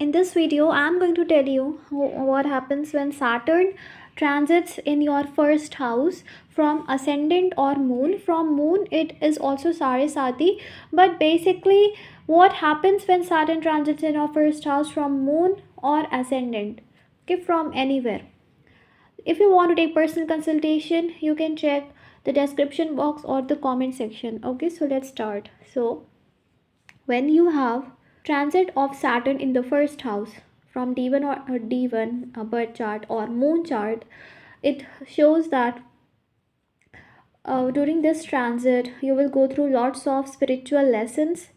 In this video, I'm going to tell you what happens when Saturn transits in your first house from ascendant or moon. From moon, it is also Sarasati, but basically, what happens when Saturn transits in your first house from moon or ascendant? Okay, from anywhere. If you want to take personal consultation, you can check the description box or the comment section. Okay, so let's start. So, when you have transit of Saturn in the first house from D1 or D1 birth chart or moon chart, it shows that during this transit you will go through lots of spiritual lessons,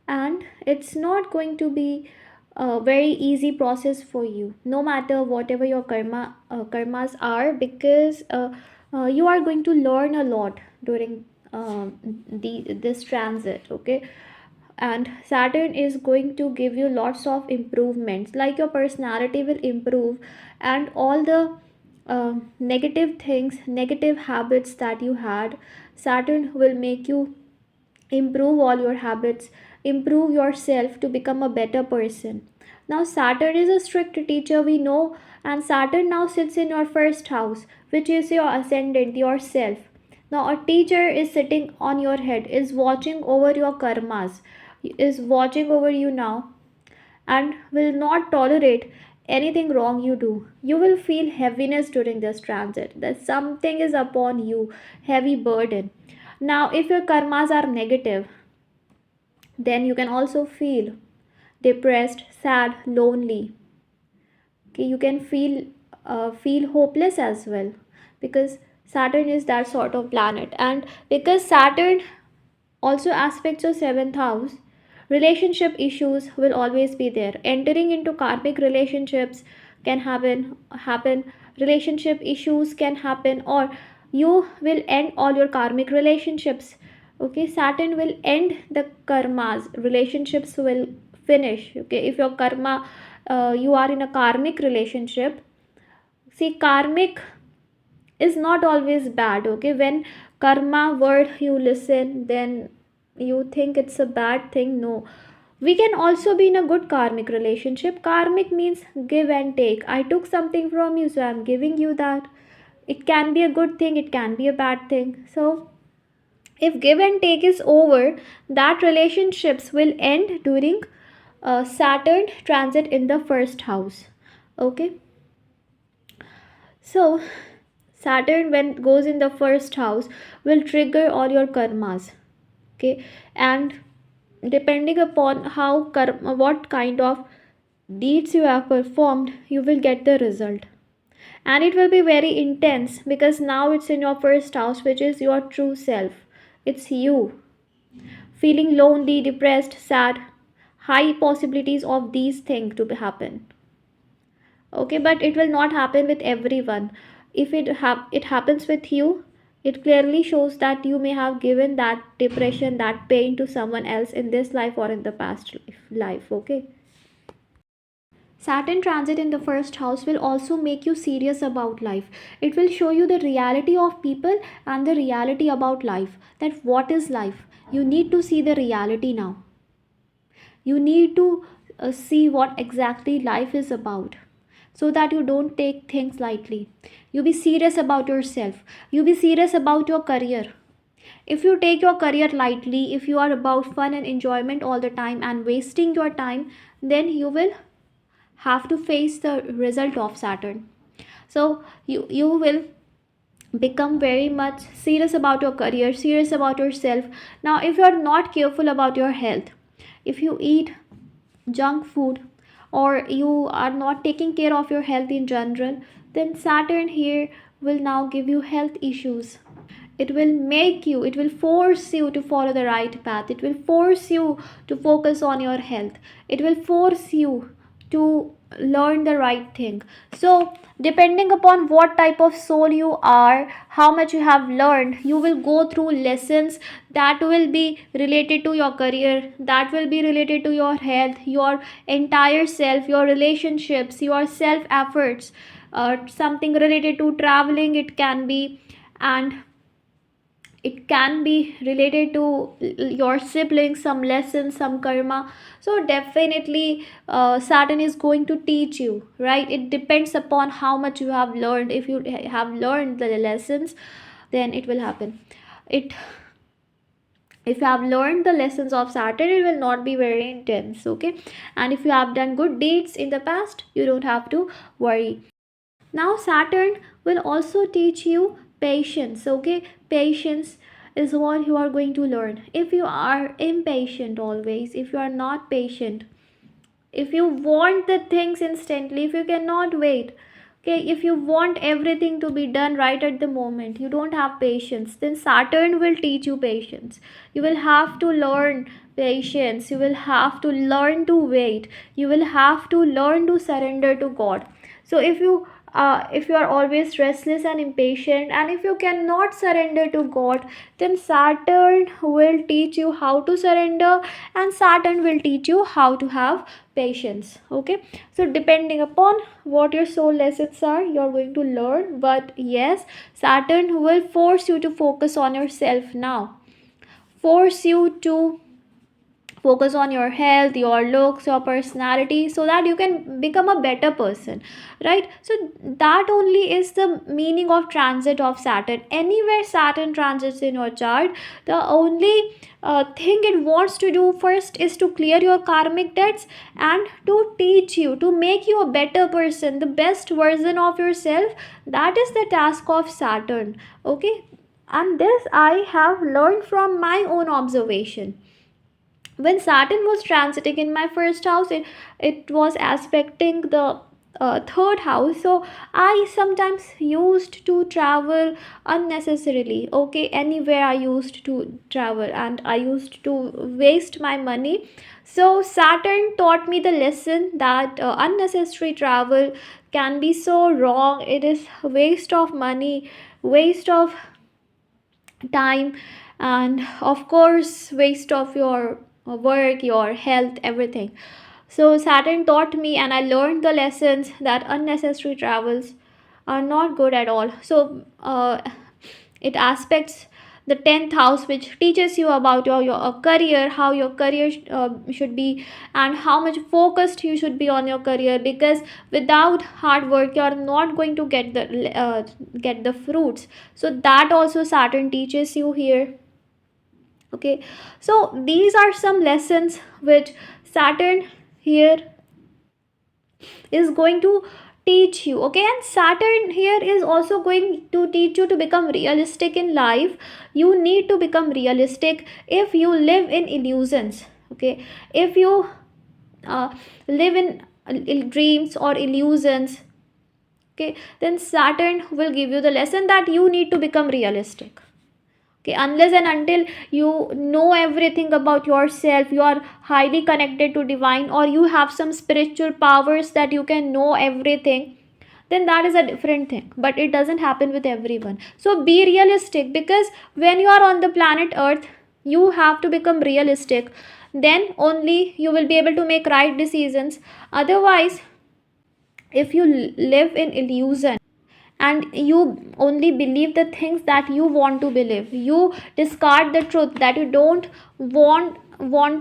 and it's not going to be a very easy process for you, no matter whatever your karmas are, because you are going to learn a lot during this transit. Okay, and Saturn is going to give you lots of improvements, like your personality will improve, and all the negative things, negative habits that you had, Saturn will make you improve all your habits, improve yourself to become a better person. Now Saturn is a strict teacher, we know, and Saturn now sits in your first house, which is your ascendant, yourself. Now a teacher is sitting on your head, is watching over your karmas, is watching over you now, and will not tolerate anything wrong you do. You will feel heaviness during this transit, that something is upon you, heavy burden. Now if your karmas are negative, then you can also feel depressed, sad, lonely. Okay, you can feel hopeless as well, because Saturn is that sort of planet, and because Saturn also aspects of seventh house, relationship issues will always be there. Entering into karmic relationships can happen. Relationship issues can happen, or you will end all your karmic relationships. Okay, Saturn will end the karmas. Relationships will finish. Okay, if your karma, you are in a karmic relationship. See, karmic is not always bad. Okay, when karma word you listen, then you think it's a bad thing. No, we can also be in a good karmic relationship. Karmic means give and take. I took something from you, so I'm giving you that. It can be a good thing, it can be a bad thing. So if give and take is over, that relationships will end during Saturn transit in the first house. Okay, so Saturn, when it goes in the first house, will trigger all your karmas. Okay, and depending upon how karma, what kind of deeds you have performed, you will get the result. And it will be very intense, because now it's in your first house, which is your true self. It's you feeling lonely, depressed, sad. High possibilities of these things to happen. Okay, but it will not happen with everyone. If it happens with you, it clearly shows that you may have given that depression, that pain to someone else in this life or in the past life. Okay, Saturn transit in the first house will also make you serious about life. It will show you the reality of people and the reality about life, that what is life. You need to see the reality now. You need to see what exactly life is about, so that you don't take things lightly. You be serious about yourself. You be serious about your career. If you take your career lightly, if you are about fun and enjoyment all the time and wasting your time, then you will have to face the result of Saturn. So you will become very much serious about your career, serious about yourself. Now if you are not careful about your health, if you eat junk food, or you are not taking care of your health in general, then Saturn here will now give you health issues. It will make you, it will force you to follow the right path. It will force you to focus on your health. It will force you to learn the right thing. So depending upon what type of soul you are, how much you have learned, you will go through lessons that will be related to your career, that will be related to your health, your entire self, your relationships, your self efforts, something related to traveling it can be, and it can be related to your siblings, some lessons, some karma. So definitely Saturn is going to teach you, right? It depends upon how much you have learned. If you have learned the lessons, then it will happen. It If you have learned the lessons of Saturn, it will not be very intense, okay? And if you have done good deeds in the past, you don't have to worry. Now Saturn will also teach you patience, okay? Patience is what you are going to learn. If you are impatient always, if you are not patient, if you want the things instantly, if you cannot wait, okay, if you want everything to be done right at the moment, you don't have patience, then Saturn will teach you patience. You will have to learn patience, you will have to learn to wait, you will have to learn to surrender to God. So if you are always restless and impatient, and if you cannot surrender to God, then Saturn will teach you how to surrender, and Saturn will teach you how to have patience, okay? So depending upon what your soul lessons are, you're going to learn. But yes, Saturn will force you to focus on yourself now, force you to focus on your health, your looks, your personality, so that you can become a better person, right? So that only is the meaning of transit of Saturn. Anywhere Saturn transits in your chart, the only thing it wants to do first is to clear your karmic debts and to teach you, to make you a better person, the best version of yourself. That is the task of Saturn, okay? And this I have learned from my own observation. When Saturn was transiting in my first house, it was aspecting the third house. So I sometimes used to travel unnecessarily, okay? Anywhere I used to travel, and I used to waste my money. So Saturn taught me the lesson that unnecessary travel can be so wrong. It is waste of money, waste of time, and of course waste of your work, your health, everything. So Saturn taught me, and I learned the lessons that unnecessary travels are not good at all. So it aspects the 10th house, which teaches you about your career, how your career should be, and how much focused you should be on your career, because without hard work you are not going to get the fruits. So that also Saturn teaches you here, okay? So these are some lessons which Saturn here is going to teach you, okay? And Saturn here is also going to teach you to become realistic in life. You need to become realistic. If you live in illusions, okay, if you live in dreams or illusions, okay, then Saturn will give you the lesson that you need to become realistic, okay? Unless and until you know everything about yourself, you are highly connected to divine, or you have some spiritual powers that you can know everything, then that is a different thing. But it doesn't happen with everyone. So be realistic, because when you are on the planet earth, you have to become realistic. Then only you will be able to make right decisions. Otherwise, if you live in illusion and you only believe the things that you want to believe, you discard the truth, that you don't want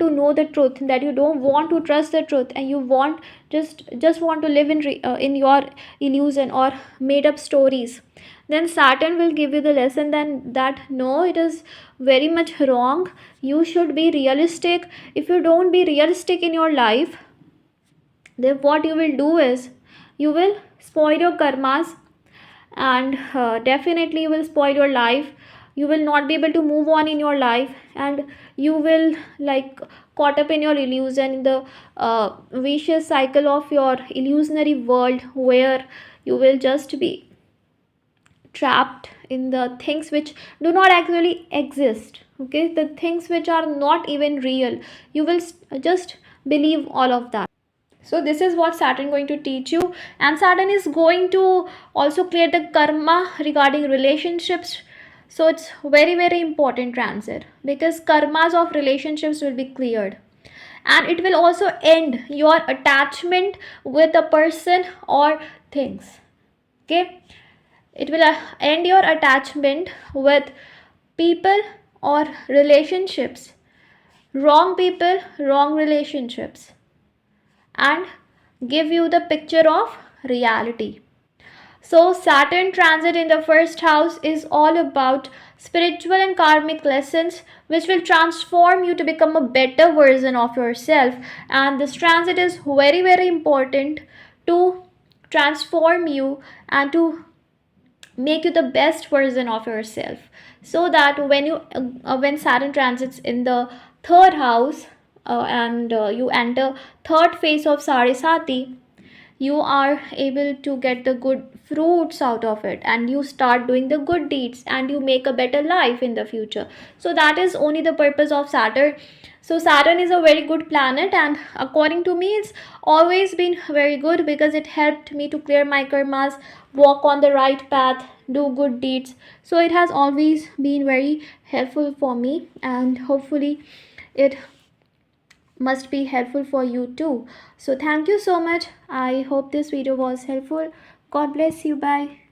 to know the truth, that you don't want to trust the truth, and you want just want to live in your illusion or made up stories, then Saturn will give you the lesson then that no, it is very much wrong. You should be realistic. If you don't be realistic in your life, then what you will do is you will spoil your karmas, and definitely you will spoil your life. You will not be able to move on in your life, and you will like caught up in your illusion, in the vicious cycle of your illusionary world, where you will just be trapped in the things which do not actually exist, okay? The things which are not even real, you will just believe all of that. So this is what Saturn going to teach you. And Saturn is going to also clear the karma regarding relationships. So it's very very important transit, because karmas of relationships will be cleared, and it will also end your attachment with a person or things, okay? It will end your attachment with people or relationships, wrong people, wrong relationships, and give you the picture of reality. So, Saturn transit in the first house is all about spiritual and karmic lessons which will transform you to become a better version of yourself. And this transit is very, very important to transform you and to make you the best version of yourself, so that when Saturn transits in the third house, and you enter third phase of Sarisati, you are able to get the good fruits out of it, and you start doing the good deeds, and you make a better life in the future. So that is only the purpose of Saturn. So Saturn is a very good planet, and according to me it's always been very good because it helped me to clear my karmas, walk on the right path, do good deeds. So it has always been very helpful for me, and hopefully it must be helpful for you too. So thank you so much. I hope this video was helpful. God bless you. Bye.